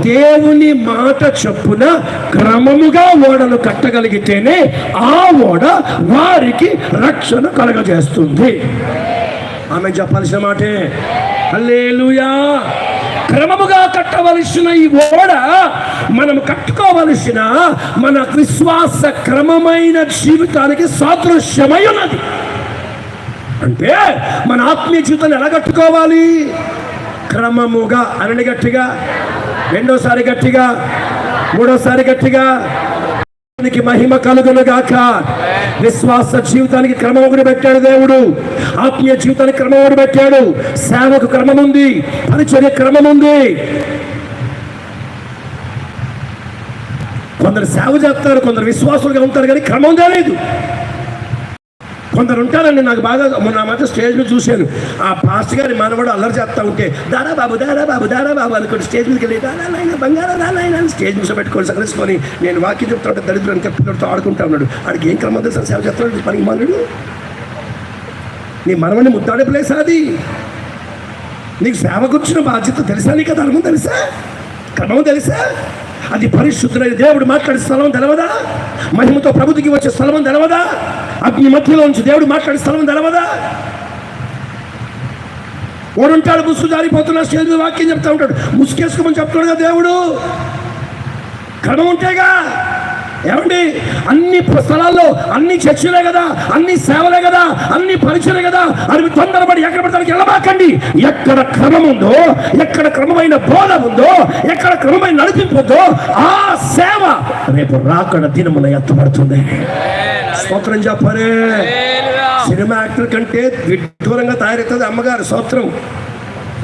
దేవుని మాట చొప్పున క్రమముగా ఓడలు కట్టగలిగితేనే ఆ ఓడ వారికి రక్షణ కలగజేస్తుంది. ఆమె చెప్పాల్సిన మాటే. హల్లెలూయా. క్రమముగా కట్టవలసిన ఈ ఓడ మనం కట్టుకోవలసిన మన విశ్వాస క్రమమైన జీవితానికి సాదృశ్యమై ఉన్నది. అంటే మన ఆత్మీయ జీవితాన్ని ఎలా కట్టుకోవాలి? క్రమముగా. అనండి గట్టిగా. రెండోసారి గట్టిగా, మూడోసారి గట్టిగా. మహిమ కలుగును గాక. విశ్వాస జీవితానికి క్రమం ఒకటి పెట్టాడు దేవుడు. ఆత్మీయ జీవితానికి క్రమం ఒకటి పెట్టాడు. సేవకు క్రమం ఉంది, పరిచర్య క్రమం ఉంది. కొందరు సేవ చేస్తారు, కొందరు విశ్వాసులుగా ఉంటారు, కానీ క్రమం లేదు. కొందరు ఉంటారండి, నాకు బాగా మొన్న మధ్య స్టేజ్ మీద చూశాను. ఆ పాస్టర్ గారి మనవడు అల్లరి చేస్తూ ఉంటే దారా బాబు దారా బాబు దారా బాబు అనుకోండి స్టేజ్ మీదకి వెళ్ళి దారాలైనా బంగారా రాలైనా స్టేజ్ మీద పెట్టుకొని సగలిసుకొని నేను వాక్యం చెప్తాడు దరిద్రానికి పిల్లలతో ఆడుకుంటా ఉన్నాడు. ఆడికి ఏం క్రమం తెలుసా? సేవ చేస్తాడు పనికి మానుడు. నీ మనవడిని ముద్దాడే ప్లేస్ అది. నీకు సేవ కూర్చున్న బాధ్యత తెలుసా? నీకు ధర్మం తెలుసా? క్రమం తెలుసా? అది పరిశుద్ధులైన దేవుడు మాట్లాడే స్థలం తెలవదా? మహిమతో ప్రభుత్వకి వచ్చే స్థలం తెలవదా? అగ్ని మధ్యలో నుంచి దేవుడు మాట్లాడే స్థలం తెలవదా? ఓడుంటాడు ముసుగు జారిపోతున్నా స్టేజ్ మీద వాక్యం చెప్తా ఉంటాడు, ముసుకేసుకోమని చెప్తాడు కదా దేవుడు. క్రమం ఉంటేగా. ఏమండి, అన్ని స్థలాల్లో అన్ని చర్చలే కదా, అన్ని సేవలే కదా, అన్ని పరిచయలే కదా. అది తొందరపడి ఎక్కడ పడతానికి వెళ్ళబాకండి. ఎక్కడ క్రమం ఉందో, ఎక్కడ క్రమమైన బోధ ఉందో, ఎక్కడ క్రమమైన నడిపింపు ఉందో ఆ సేవ రేపు రాకడ దినమున ఎత్తబడుతుంది. స్తోత్రం చెప్పరే. సినిమా యాక్టర్ కంటే విడ్డూరంగా తయారవుతుంది అమ్మగారు. స్తోత్రం.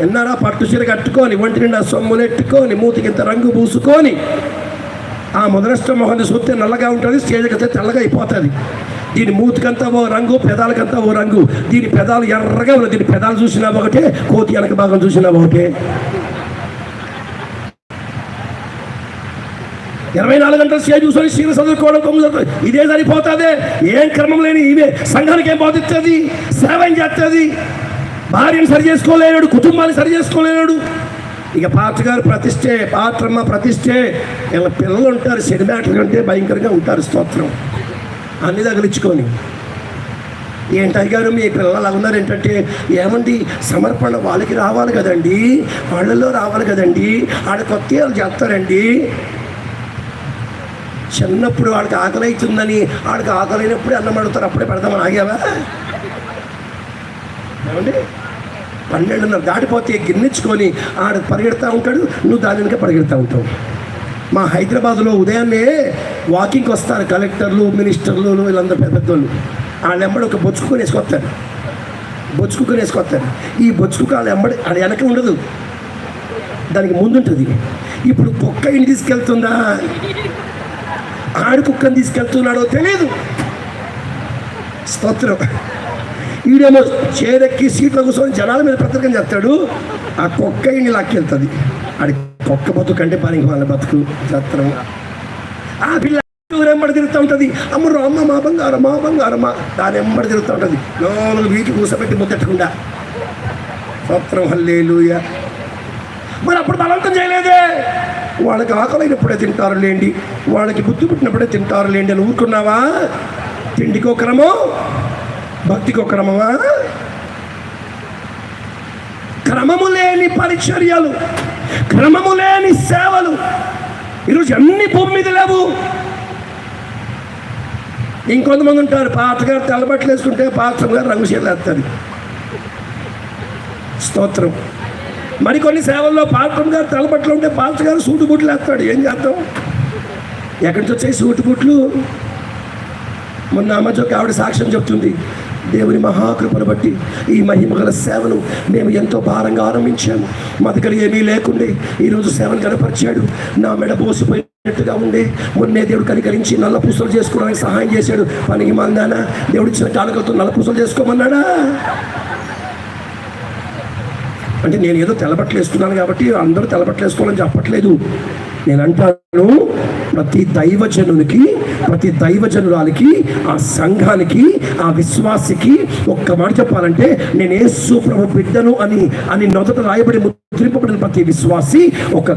ఎన్నారా పట్టు చీర కట్టుకొని, ఒంటి నిండా సొమ్ములెట్టుకొని, మూతికి ఇంత రంగు పూసుకొని, ఆ మొదలష్ట మొహం చూస్తే నల్లగా ఉంటుంది, స్టేజ్కి వస్తే తెల్లగా అయిపోతుంది. దీని మూతికంతా ఓ రంగు, పెదాలకంతా ఓ రంగు. దీని పెదాలు ఎర్రగా ఉన్నాయి. దీని పెదాలు చూసినా ఒకటే, కోతి వెనక భాగం చూసినా ఒకటే. 24 గంటలు స్టేజ్ చూసుకొని సీర చదువుకోవడం కొమ్ము ఇదే సరిపోతుంది. ఏం క్రమం లేని ఇవే సంఘానికి ఏం బోధిస్తుంది? సేవ ఏం చేస్తుంది? భార్యను సరి చేసుకోలేనాడు, కుటుంబాన్ని సరి చేసుకోలేనాడు. ఇక పాత్ర గారు ప్రతిష్టే, పాత్రమ్మ ప్రతిష్టే. ఇలా పిల్లలు ఉంటారు, సినిమాటలు కంటే భయంకరంగా ఉంటారు. స్తోత్రం. అన్ని తగిలించుకొని ఏంటి గారు మీ పిల్లలు అలా ఉన్నారు ఏంటంటే, ఏమండి సమర్పణ వాళ్ళకి రావాలి కదండి, వాళ్ళల్లో రావాలి కదండి, ఆడ కొత్త వాళ్ళు చేస్తారండి. చిన్నప్పుడు వాడికి ఆకలి అవుతుందని వాడికి ఆకలి అయినప్పుడే అన్నం అడుగుతారు, అప్పుడే పెడదామని ఆగావా? ఏమండి, 12:30 దాటిపోతే గిన్నెచ్చుకొని ఆడ పరిగెడతా ఉంటాడు, నువ్వు దాని వెనుక పరిగెడతా ఉంటావు. మా హైదరాబాద్లో ఉదయాన్నే వాకింగ్కి వస్తారు కలెక్టర్లు, మినిస్టర్లు, వీళ్ళందరూ పెద్దోళ్ళు. వాళ్ళ ఎంబడి ఒక బొచ్చుకొని వేసుకొస్తారు, బొచ్చుకుని వేసుకొస్తారు. ఈ బొచ్చుకు వాళ్ళ ఎంబడి ఆడ వెనక ఉండదు, దానికి ముందుంటుంది. ఇప్పుడు కుక్క ఇంటి తీసుకెళ్తుందా, ఆడి కుక్కని తీసుకెళ్తున్నాడో తెలియదు. స్తోత్రం. ఈడేమో చేరెక్కి సీట్లో కూర్చొని జనాల మీద పత్రికం చేస్తాడు, ఆ కుక్క ఇంటి లాక్కెళ్తుంది. ఆడి కుక్క బతుకు అంటే పనికి వాళ్ళ బతుకు. స్తోత్రం. ఆ పిల్ల ఎంబడి తిరుగుతూ ఉంటుంది, అమ్మరు అమ్మ మా బంగారం మా బంగారమ్మా, దాని ఎంబడి తిరుగుతూ ఉంటుంది. లోపల వీకి కూసబెట్టి ముద్దెట్టకుండా. స్తోత్రం. హల్లెలూయా. మరి అప్పుడు బలవంతం చేయలేదే. వాళ్ళకి ఆకలైనప్పుడే తింటారు లేండి, వాళ్ళకి బుద్ధి పుట్టినప్పుడే తింటారు లేండి అని ఊరుకున్నావా? తిండికో క్రమం, భక్తికో క్రమమా? క్రమము లేని పరిచర్యలు, క్రమము లేని సేవలు ఈరోజు అన్ని భూమి మీద లేవు. ఇంకొంతమంది ఉంటారు, పాస్టర్ గారు తెల్లబట్టలు వేసుకుంటే పాస్టర్ గారు రంగు చీరలు వేస్తారు. స్తోత్రం. మరికొన్ని సేవల్లో పాస్టర్ గారు తెల్లబట్టలు ఉంటే పాస్టర్ గారు సూటు బుట్లు వేస్తాడు. ఏం చేద్దాం? ఎక్కడి నుంచి వచ్చాయి సూటు బుట్లు? మొన్న అమ్మజోకి ఆవిడ సాక్ష్యం చెప్తుంది, దేవుని మహాకృపను బట్టి ఈ మహిమగల సేవను మేము ఎంతో భారంగా ఆరంభించాము. మా దగ్గర ఏమీ లేకుండే ఈరోజు సేవను కనపరిచాడు. నా మెడ బోసిపోయినట్టుగా ఉండే మొన్నే దేవుడు కనికరించి నల్ల పూసలు చేసుకోవడానికి సహాయం చేశాడు. పనికి మందానా దేవుడు ఇచ్చిన కానుకలతో నల్ల పూసలు చేసుకోమన్నాడా? అంటే నేను ఏదో తెల్లబట్టలు వేసుకున్నాను కాబట్టి అందరూ తెల్లబట్టలు వేసుకోవాలని చెప్పట్లేదు. నేను అంటాను, ప్రతి దైవజనునికి, ప్రతి దైవజనురాలికి, ఆ సంఘానికి, ఆ విశ్వాసికి ఒక్క మాట చెప్పాలంటే, నేను యేసు ప్రభు బిడ్డను అని నొదట రాయబడి ముద్రింపబడిన ప్రతి విశ్వాసి ఒక